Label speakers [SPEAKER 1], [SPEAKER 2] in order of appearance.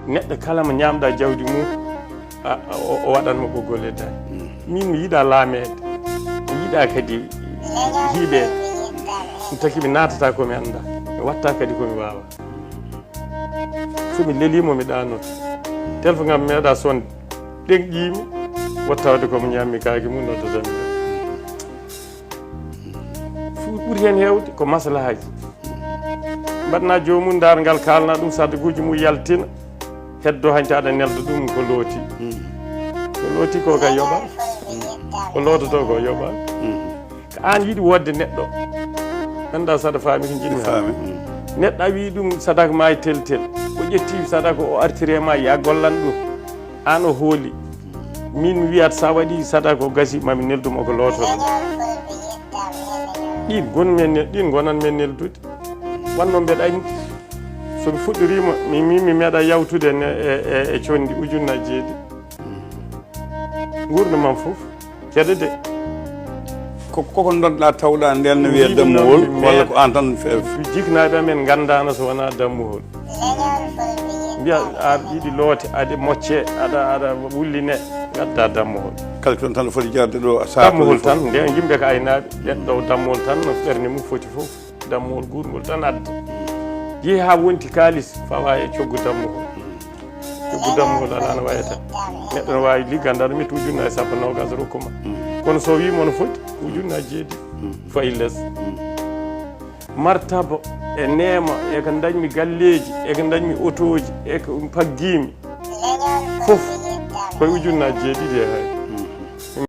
[SPEAKER 1] neɗɗo kala mo ñamɗa jawdi mum o waɗanmo ɓoggol e dañ min mi yiiɗa laamede mi yiiɗa kadi hiiɓede ɗum taki mi natata komi anda mi watta kadi komi wawa somi lelimo mi ɗanoto téléphone ngam meeɗa sonde ɗenƴimi wattawde komo ñammi kaake mum noddotami fu ɓuuri hen hewde ko maslahaji mbaɗna jomum dargal kalna ɗum sadaguji mum yaltina heddo hanti aɗa nelda ɗum ko looti ko ka yoɓa ko loototo ko yoɓa ko an yiiɗi wodde neɗɗo anda saɗa faami ko jinmi ha neɗɗo a wi ɗum sadaka ma e tel o ƴetti sadaka o artiri ma ya gollan ɗum an o hooli min mi wiyat sa waɗi sadaka o gasi mami nelduma ko loototo ɗin gonan men neldude wanno mbeɗa andi somi fuɗɗorima mi meeɗa yawtude e condi ujunnaji 7 gurdamam foof keɗe de
[SPEAKER 2] koko donɗa tawɗa nden no wiye dammuhol walla ko an tan
[SPEAKER 1] jiknaɓe amen gandano so wona dammuhol mbiya a yiiɗi loote aɗa mocce aɗa wulline gadda dammuhol
[SPEAKER 2] kala ko tan foti jarde ɗo
[SPEAKER 1] dammuhol tan nde yimɓe ko aynaɓe ɗeɗɗo dammuhol tan no ɓerde mum foti foof dammuhol gurgol tan adda yeehi ha wonti kalis fawa e coggu dammuhol ala no wayata neɗɗo no wawi liggandar mitta ujunnaje 120 rokkuma kono so wimo no foti ujunnaje 7 fayi less martaba e neema e ko dañmi galleji e ko dañmi auto ji e ko paggimi fof koye ujunnaje 2 e hay